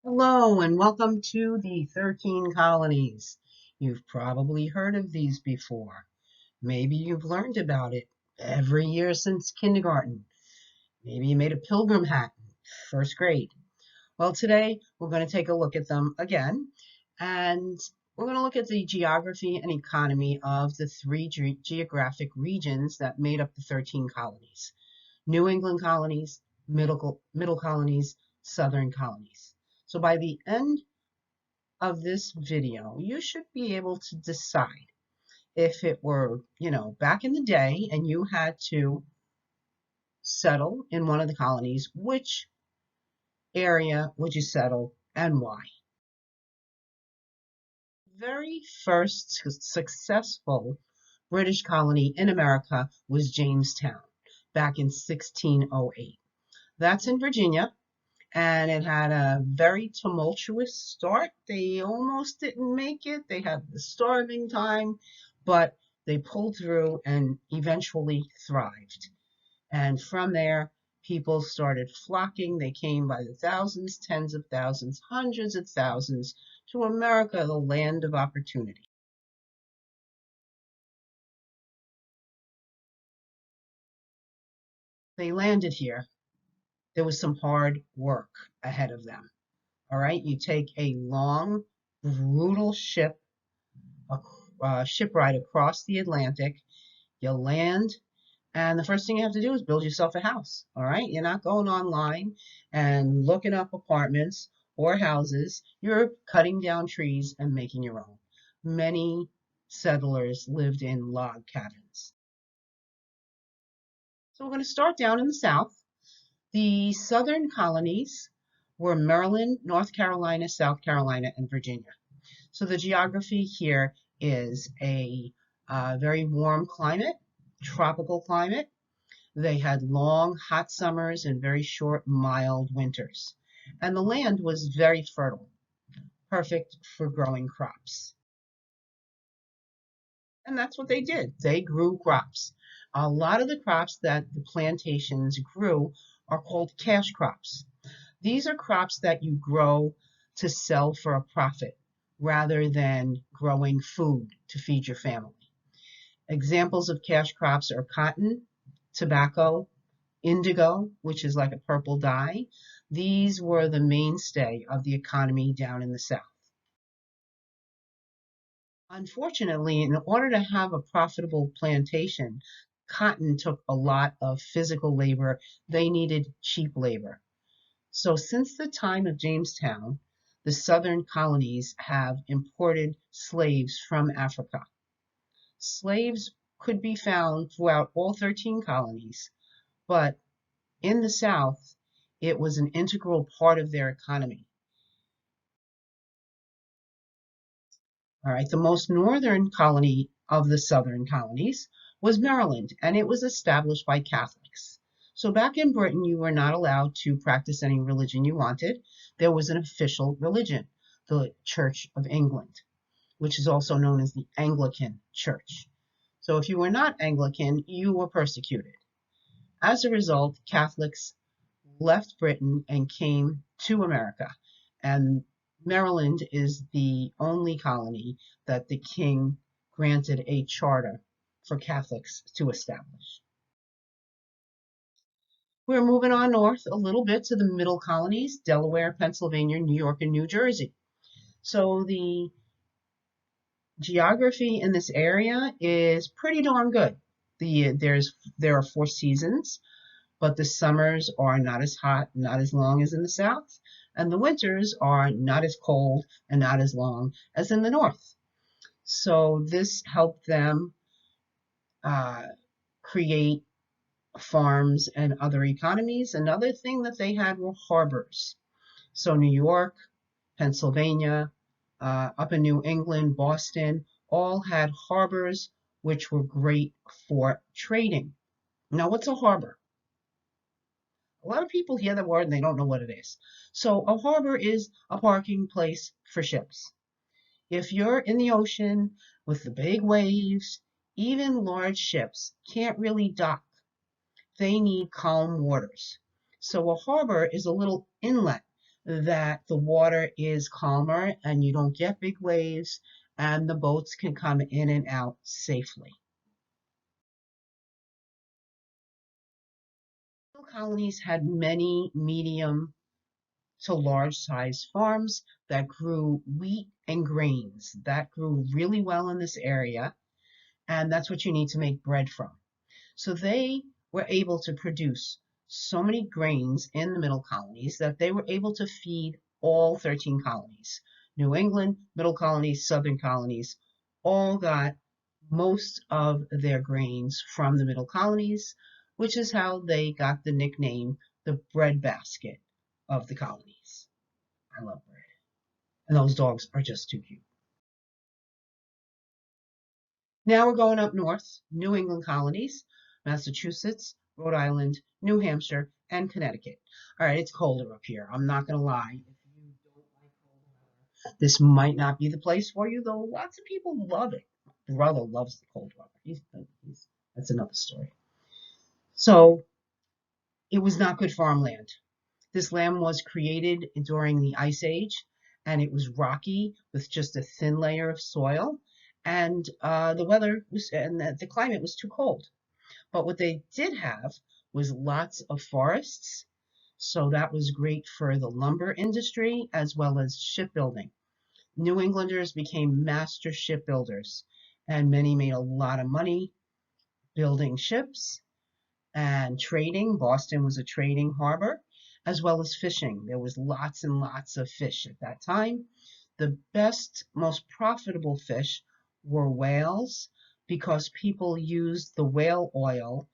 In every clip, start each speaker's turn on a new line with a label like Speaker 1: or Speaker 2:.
Speaker 1: Hello and welcome to the 13 colonies. You've probably heard of these before. Maybe you've learned about it every year since kindergarten. Maybe you made a pilgrim hat in first grade. Well, today we're going to take a look at them again, and we're going to look at the geography and economy of the three geographic regions that made up the 13 colonies. New England colonies, middle colonies, southern colonies. So by the end of this video, you should be able to decide if it were, back in the day and you had to settle in one of the colonies, which area would you settle and why? Very first successful British colony in America was Jamestown back in 1608. That's in Virginia, and it had a very tumultuous start. They almost didn't make it. They had the starving time, but they pulled through and eventually thrived. And from there, people started flocking. They came by the thousands, tens of thousands, hundreds of thousands to America, the land of opportunity. They landed here. There was some hard work ahead of them. All right, you take a long, brutal ship ride across the Atlantic. You land, and the first thing you have to do is build yourself a house. All right, you're not going online and looking up apartments or houses. You're cutting down trees and making your own. Many settlers lived in log cabins. So we're going to start down in the South. The southern colonies were Maryland, North Carolina, South Carolina, and Virginia. So the geography here is a very warm climate, tropical climate. They had long, hot summers and very short, mild winters. And the land was very fertile, perfect for growing crops. And that's what they did. They grew crops. A lot of the crops that the plantations grew are called cash crops. These are crops that you grow to sell for a profit rather than growing food to feed your family. Examples of cash crops are cotton, tobacco, indigo, which is like a purple dye. These were the mainstay of the economy down in the South. Unfortunately, in order to have a profitable plantation, cotton took a lot of physical labor. They needed cheap labor. So since the time of Jamestown, the southern colonies have imported slaves from Africa. Slaves could be found throughout all 13 colonies, but in the South, it was an integral part of their economy. All right, the most northern colony of the southern colonies was Maryland, and it was established by Catholics. So back in Britain, you were not allowed to practice any religion you wanted. There was an official religion, the Church of England, which is also known as the Anglican Church. So if you were not Anglican, you were persecuted. As a result, Catholics left Britain and came to America. And Maryland is the only colony that the king granted a charter for Catholics to establish. We're moving on north a little bit to the middle colonies, Delaware, Pennsylvania, New York, and New Jersey. So the geography in this area is pretty darn good. There are 4 seasons, but the summers are not as hot, not as long as in the South, and the winters are not as cold and not as long as in the North. So this helped them uh, create farms and other economies. Another thing that they had were harbors. So New York, Pennsylvania, up in New England, Boston, all had harbors which were great for trading. Now, what's a harbor? A lot of people hear the word and they don't know what it is. So a harbor is a parking place for ships. If you're in the ocean with the big waves, even large ships can't really dock. They need calm waters. So a harbor is a little inlet that the water is calmer and you don't get big waves and the boats can come in and out safely. Colonies had many medium to large size farms that grew wheat and grains. That grew really well in this area, and that's what you need to make bread from. So they were able to produce so many grains in the middle colonies that they were able to feed all 13 colonies. New England, middle colonies, southern colonies all got most of their grains from the middle colonies, which is how they got the nickname the breadbasket of the colonies. I love bread. And those dogs are just too cute. Now we're going up north, New England colonies, Massachusetts, Rhode Island, New Hampshire, and Connecticut. All right, it's colder up here. I'm not going to lie. If you don't like cold weather, this might not be the place for you, though lots of people love it. My brother loves the cold weather. That's another story. So it was not good farmland. This land was created during the Ice Age, and it was rocky with just a thin layer of soil, and the weather was and the climate was too cold. But what they did have was lots of forests, so that was great for the lumber industry as well as shipbuilding. New Englanders became master shipbuilders, and many made a lot of money building ships and trading. Boston was a trading harbor, as well as fishing. There was lots and lots of fish at that time. The best, most profitable fish were whales because people used the whale oil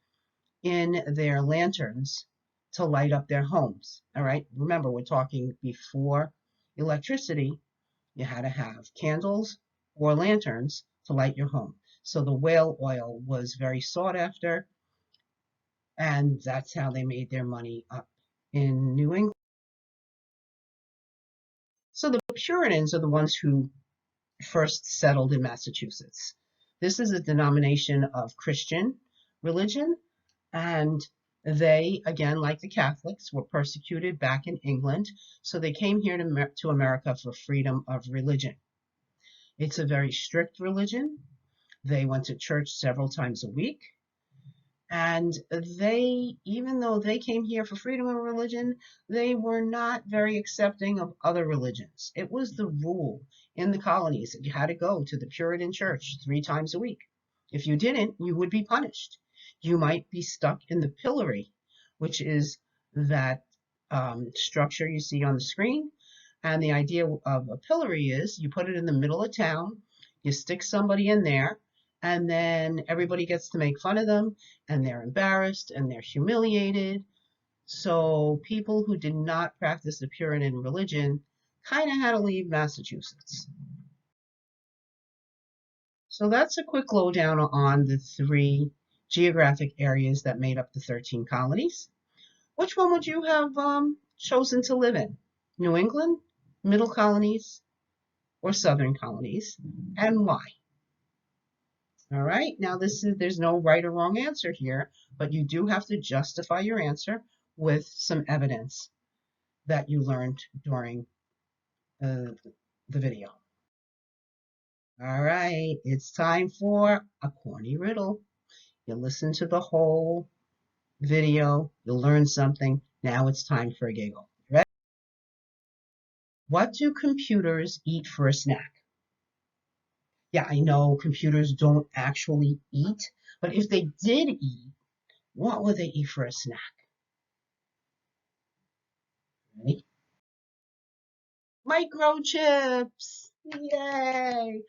Speaker 1: in their lanterns to light up their homes. All right, remember, we're talking before electricity. You had to have candles or lanterns to light your home. So the whale oil was very sought after, and that's how they made their money up in New England. So the Puritans are the ones who first settled in Massachusetts. This is a denomination of Christian religion, and they, again, like the Catholics, were persecuted back in England, so they came here to America for freedom of religion. It's a very strict religion. They went to church several times a week. And they, even though they came here for freedom of religion, they were not very accepting of other religions. It was the rule in the colonies that you had to go to the Puritan church 3 times a week. If you didn't, you would be punished. You might be stuck in the pillory, which is that structure you see on the screen. And the idea of a pillory is you put it in the middle of town, you stick somebody in there, and then everybody gets to make fun of them, and they're embarrassed and they're humiliated. So people who did not practice the Puritan religion kind of had to leave Massachusetts. So that's a quick lowdown on the 3 geographic areas that made up the 13 colonies. Which one would you have chosen to live in? New England, middle colonies, or southern colonies, and why? All right, now there's no right or wrong answer here, but you do have to justify your answer with some evidence that you learned during uh, the video. All right, it's time for a corny riddle. You listen to the whole video, you'll learn something. Now it's time for a giggle. Ready? What do computers eat for a snack? Yeah, I know computers don't actually eat, but if they did eat, what would they eat for a snack? Ready? Microchips! Yay!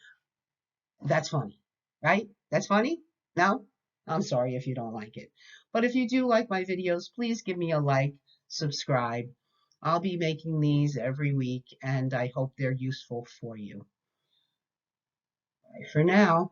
Speaker 1: That's funny, right? That's funny? No? I'm sorry if you don't like it. But if you do like my videos, please give me a like, subscribe. I'll be making these every week, and I hope they're useful for you. Bye for now.